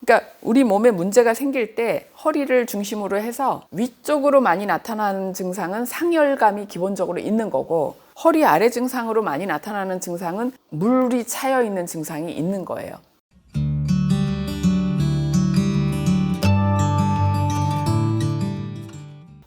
그러니까 우리 몸에 문제가 생길 때 허리를 중심으로 해서 위쪽으로 많이 나타나는 증상은 상열감이 기본적으로 있는 거고, 허리 아래 증상으로 많이 나타나는 증상은 물이 차여 있는 증상이 있는 거예요.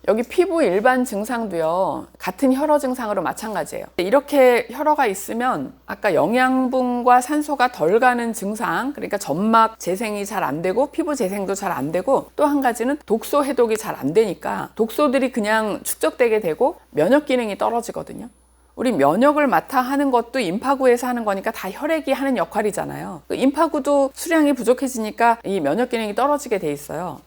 여기 피부 일반 증상도요, 같은 혈어 증상으로 마찬가지예요. 이렇게 혈어가 있으면 아까 영양분과 산소가 덜 가는 증상, 그러니까 점막 재생이 잘 안 되고 피부 재생도 잘 안 되고, 또 한 가지는 독소 해독이 잘 안 되니까 독소들이 그냥 축적되게 되고 면역 기능이 떨어지거든요. 우리 면역을 맡아 하는 것도 임파구에서 하는 거니까 다 혈액이 하는 역할이잖아요. 임파구도 수량이 부족해지니까 이 면역 기능이 떨어지게 돼 있어요.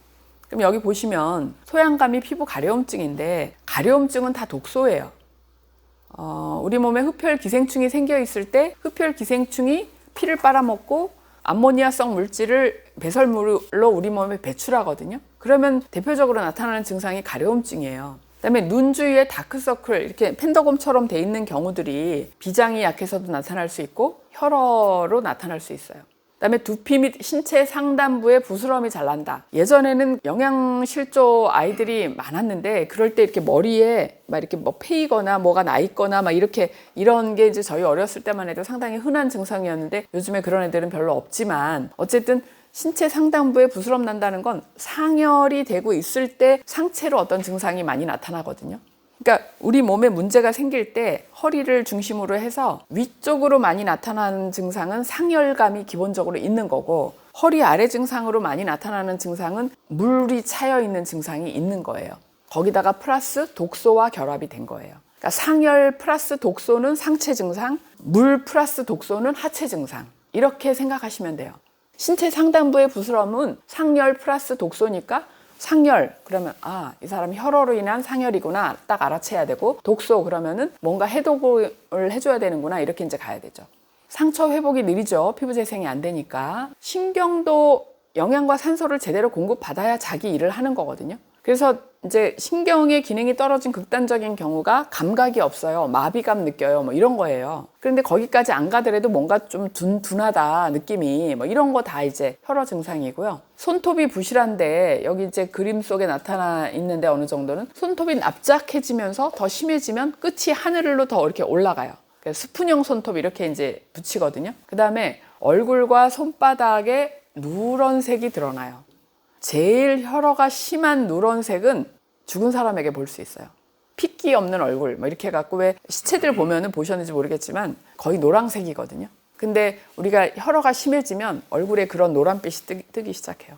그럼 여기 보시면 소양감이 피부 가려움증인데, 가려움증은 다 독소예요. 우리 몸에 흡혈 기생충이 생겨 있을 때 흡혈 기생충이 피를 빨아먹고 암모니아성 물질을 배설물로 우리 몸에 배출하거든요. 그러면 대표적으로 나타나는 증상이 가려움증이에요. 그다음에 눈 주위에 다크서클, 이렇게 펜더곰처럼 돼 있는 경우들이 비장이 약해서도 나타날 수 있고 혈어로 나타날 수 있어요. 그다음에 두피 및 신체 상단부에 부스럼이 잘 난다. 예전에는 영양실조 아이들이 많았는데, 그럴 때 이렇게 머리에 막 이렇게 뭐 패이거나 뭐가 나 있거나 막 이렇게, 이런 게 이제 저희 어렸을 때만 해도 상당히 흔한 증상이었는데, 요즘에 그런 애들은 별로 없지만, 어쨌든 신체 상단부에 부스럼 난다는 건 상열이 되고 있을 때 상체로 어떤 증상이 많이 나타나거든요. 그러니까 우리 몸에 문제가 생길 때 허리를 중심으로 해서 위쪽으로 많이 나타나는 증상은 상열감이 기본적으로 있는 거고, 허리 아래 증상으로 많이 나타나는 증상은 물이 차여 있는 증상이 있는 거예요. 거기다가 플러스 독소와 결합이 된 거예요. 그러니까 상열 플러스 독소는 상체 증상, 물 플러스 독소는 하체 증상, 이렇게 생각하시면 돼요. 신체 상단부의 부스럼은 상열 플러스 독소니까 상열, 그러면 이 사람 혈어로 인한 상열이구나 딱 알아채야 되고, 독소 그러면은 뭔가 해독을 해줘야 되는구나, 이렇게 이제 가야 되죠. 상처 회복이 느리죠. 피부 재생이 안 되니까. 신경도 영양과 산소를 제대로 공급받아야 자기 일을 하는 거거든요. 그래서 이제 신경의 기능이 떨어진 극단적인 경우가 감각이 없어요. 마비감 느껴요. 뭐 이런 거예요. 그런데 거기까지 안 가더라도 뭔가 좀 둔하다 느낌이, 뭐 이런 거 다 이제 혈어 증상이고요. 손톱이 부실한데, 여기 이제 그림 속에 나타나 있는데 어느 정도는 손톱이 납작해지면서 더 심해지면 끝이 하늘로 더 이렇게 올라가요. 스푼형 손톱 이렇게 이제 붙이거든요. 그 다음에 얼굴과 손바닥에 누런색이 드러나요. 제일 혈어가 심한 누런색은 죽은 사람에게 볼 수 있어요. 핏기 없는 얼굴, 뭐 이렇게 해갖고, 왜 시체들 보면은 보셨는지 모르겠지만 거의 노란색이거든요. 근데 우리가 혈어가 심해지면 얼굴에 그런 노란빛이 뜨기 시작해요.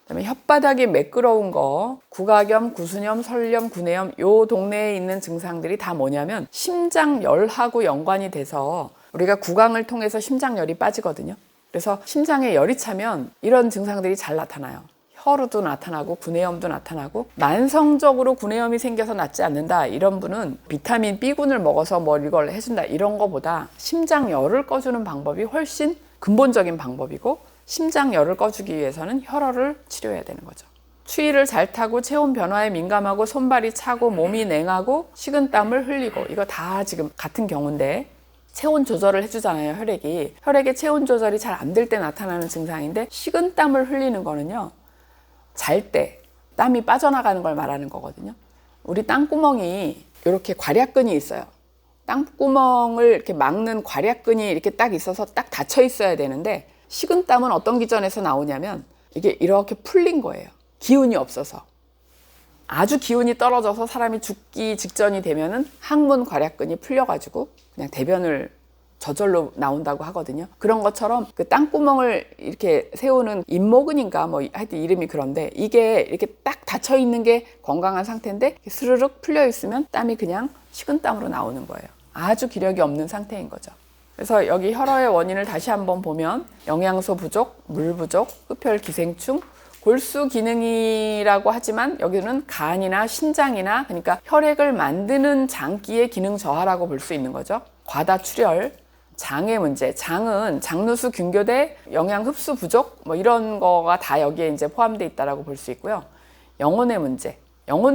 그다음에 혓바닥이 매끄러운 거, 구각염, 구순염, 설염, 구내염, 요 동네에 있는 증상들이 다 뭐냐면 심장열하고 연관이 돼서, 우리가 구강을 통해서 심장열이 빠지거든요. 그래서 심장에 열이 차면 이런 증상들이 잘 나타나요. 혈우도 나타나고 구내염도 나타나고, 만성적으로 구내염이 생겨서 낫지 않는다 이런 분은 비타민 B군을 먹어서 뭐 이걸 해준다 이런 거보다 심장열을 꺼주는 방법이 훨씬 근본적인 방법이고, 심장열을 꺼주기 위해서는 혈어를 치료해야 되는 거죠. 추위를 잘 타고 체온 변화에 민감하고 손발이 차고 몸이 냉하고 식은땀을 흘리고, 이거 다 지금 같은 경우인데, 체온 조절을 해주잖아요. 혈액의 체온 조절이 잘 안 될 때 나타나는 증상인데, 식은땀을 흘리는 거는요, 잘 때 땀이 빠져나가는 걸 말하는 거거든요. 우리 땀구멍이 이렇게 괄약근이 있어요. 땀구멍을 이렇게 막는 괄약근이 이렇게 딱 있어서 딱 닫혀 있어야 되는데, 식은땀은 어떤 기전에서 나오냐면 이게 이렇게 풀린 거예요. 기운이 없어서. 아주 기운이 떨어져서 사람이 죽기 직전이 되면은 항문 괄약근이 풀려가지고 그냥 대변을 저절로 나온다고 하거든요. 그런 것처럼 그 땅구멍을 이렇게 세우는 잇모근인가 뭐 하여튼 이름이 그런데, 이게 이렇게 딱 닫혀 있는 게 건강한 상태인데 스르륵 풀려 있으면 땀이 그냥 식은땀으로 나오는 거예요. 아주 기력이 없는 상태인 거죠. 그래서 여기 혈어의 원인을 다시 한번 보면 영양소 부족, 물 부족, 흡혈 기생충, 골수 기능이라고 하지만 여기는 간이나 신장이나, 그러니까 혈액을 만드는 장기의 기능 저하라고 볼 수 있는 거죠. 과다출혈, 장의 문제, 장은 장누수 균교대, 영양 흡수 부족, 뭐 이런 거가 다 여기에 이제 포함되어 있다라고 볼 수 있고요. 영혼의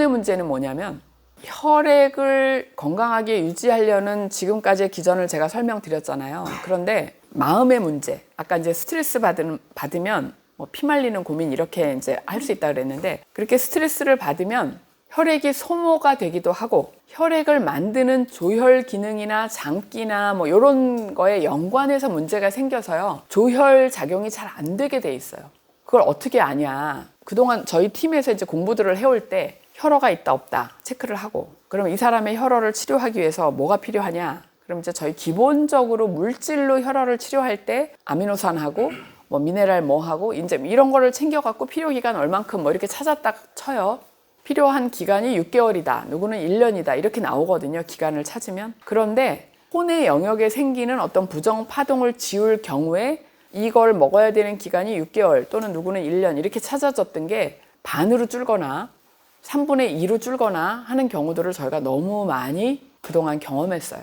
문제는 뭐냐면, 혈액을 건강하게 유지하려는 지금까지의 기전을 제가 설명드렸잖아요. 그런데 마음의 문제, 아까 이제 스트레스 받으면 뭐 피말리는 고민 이렇게 이제 할 수 있다 그랬는데, 그렇게 스트레스를 받으면 혈액이 소모가 되기도 하고 혈액을 만드는 조혈 기능이나 장기나 뭐 이런 거에 연관해서 문제가 생겨서요, 조혈 작용이 잘 안 되게 돼 있어요. 그걸 어떻게 아냐? 그동안 저희 팀에서 이제 공부들을 해올 때 혈어가 있다 없다 체크를 하고, 그럼 이 사람의 혈어를 치료하기 위해서 뭐가 필요하냐? 그럼 이제 저희 기본적으로 물질로 혈어를 치료할 때 아미노산하고 뭐 미네랄 뭐하고 이제 이런 거를 챙겨갖고 필요 기간 얼만큼 뭐 이렇게 찾았다 쳐요. 필요한 기간이 6개월이다, 누구는 1년이다 이렇게 나오거든요, 기간을 찾으면. 그런데 혼의 영역에 생기는 어떤 부정 파동을 지울 경우에 이걸 먹어야 되는 기간이 6개월 또는 누구는 1년 이렇게 찾아졌던 게 반으로 줄거나 3분의 2로 줄거나 하는 경우들을 저희가 너무 많이 그동안 경험했어요.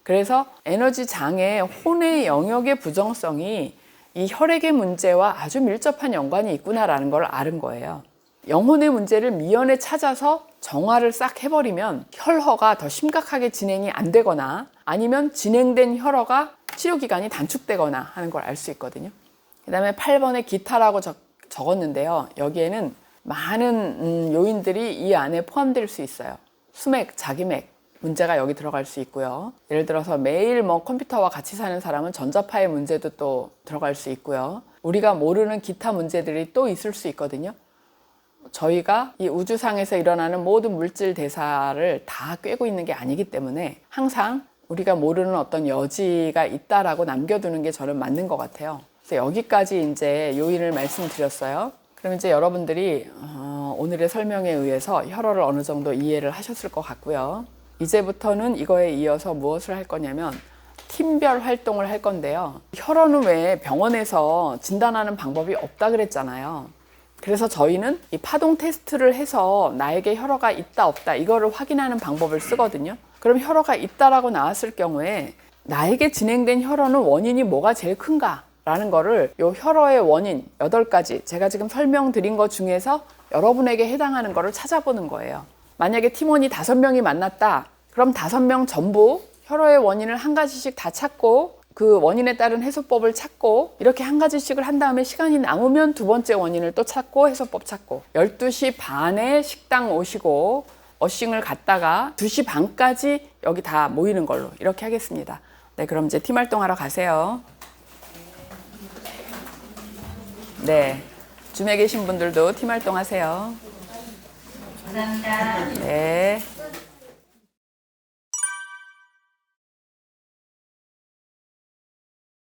그래서 에너지 장애 혼의 영역의 부정성이 이 혈액의 문제와 아주 밀접한 연관이 있구나라는 걸 아는 거예요. 영혼의 문제를 미연에 찾아서 정화를 싹 해버리면 혈허가 더 심각하게 진행이 안 되거나 아니면 진행된 혈허가 치료기간이 단축되거나 하는 걸 알 수 있거든요. 그 다음에 8번에 기타라고 적었는데요. 여기에는 많은 요인들이 이 안에 포함될 수 있어요. 수맥, 자기맥 문제가 여기 들어갈 수 있고요. 예를 들어서 매일 뭐 컴퓨터와 같이 사는 사람은 전자파의 문제도 또 들어갈 수 있고요. 우리가 모르는 기타 문제들이 또 있을 수 있거든요. 저희가 이 우주상에서 일어나는 모든 물질 대사를 다 꿰고 있는 게 아니기 때문에 항상 우리가 모르는 어떤 여지가 있다라고 남겨두는 게 저는 맞는 것 같아요. 그래서 여기까지 이제 요인을 말씀드렸어요. 그럼 이제 여러분들이 오늘의 설명에 의해서 혈어를 어느 정도 이해를 하셨을 것 같고요. 이제부터는 이거에 이어서 무엇을 할 거냐면 팀별 활동을 할 건데요. 혈어는 왜 병원에서 진단하는 방법이 없다 그랬잖아요. 그래서 저희는 이 파동 테스트를 해서 나에게 혈어가 있다 없다 이거를 확인하는 방법을 쓰거든요. 그럼 혈어가 있다라고 나왔을 경우에 나에게 진행된 혈어는 원인이 뭐가 제일 큰가? 라는 거를 요 혈어의 원인 8가지 제가 지금 설명드린 것 중에서 여러분에게 해당하는 거를 찾아보는 거예요. 만약에 팀원이 5명이 만났다. 그럼 5명 전부 혈어의 원인을 한 가지씩 다 찾고 그 원인에 따른 해소법을 찾고 이렇게 한 가지씩을 한 다음에 시간이 남으면 두 번째 원인을 또 찾고 해소법 찾고 12시 반에 식당 오시고 어싱을 갔다가 2시 반까지 여기 다 모이는 걸로 이렇게 하겠습니다. 네, 그럼 이제 팀 활동하러 가세요. 네, 줌에 계신 분들도 팀 활동하세요. 감사합니다. 네.